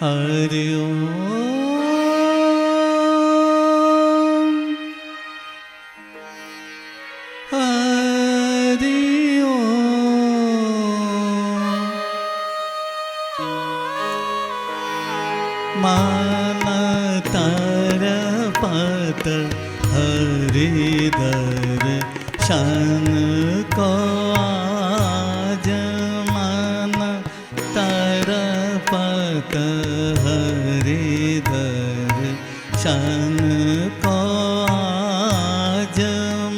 हरि ओम हरि ओम मन तरपत हरिदर शन को आज मन तरपत हरिदर शन को आज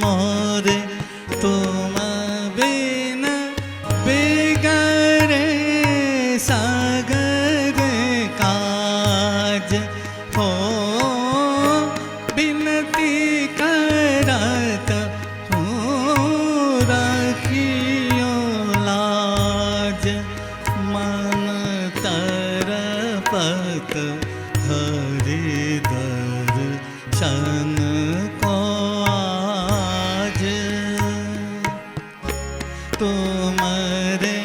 मोरे तुम बिन बिगड़े सागर काज हो बिनती करत रखियो लाज मन तरपत हरिदर शन को आज तुम्हारे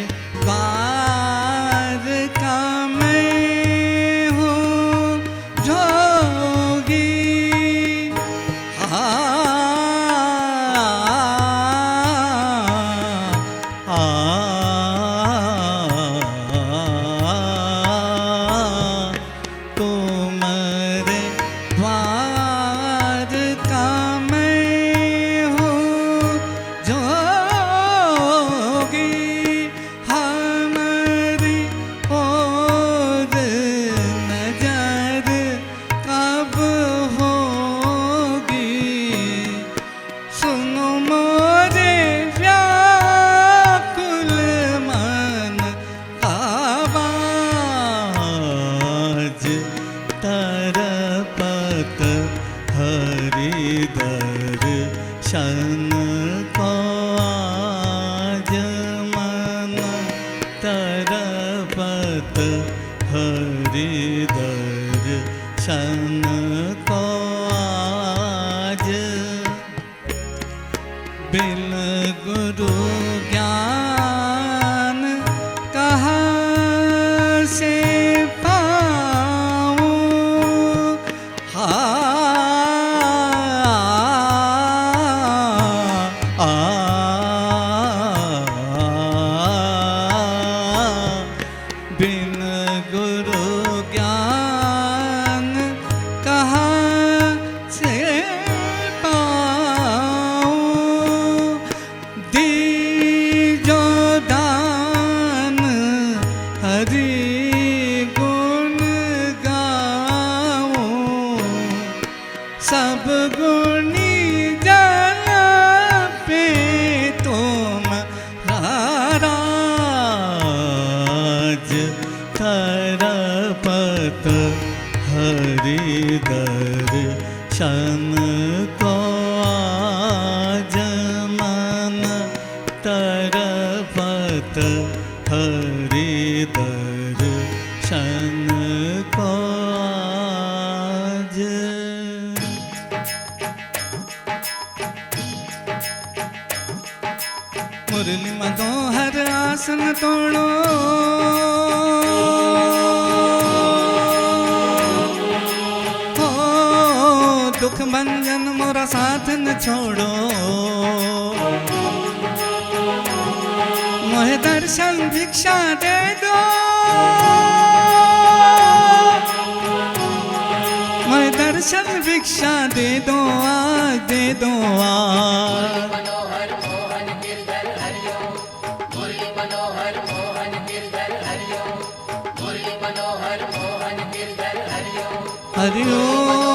द्वार का मैं हूँ जोगी तुम्हारे द्वार का मैं हूँ जोगी हमारी ओर नजर कब होगी सुनो मोरे व्याकुल मन आवाज तरपत हरिदर शन को आज मन तरपत हरिदर शन को आज बिन गुरु ज्ञान कहाँ से पाऊँ बिन गुरु ज्ञान कहाँ से पाऊँ दीजो दान हरि गुण गाऊँ सब गुणी जन पे तुम राज तरपत हरिदर शन को आज मन तरपत हरिदर शन को आज मुरली मनोहर आसन तोड़ो हो दुख भंजन मोरा साथ न छोड़ो मोहे दर्शन भिक्षा दे दो मोहे दर्शन भिक्षा दे दो आज दे दो आज हरि ओम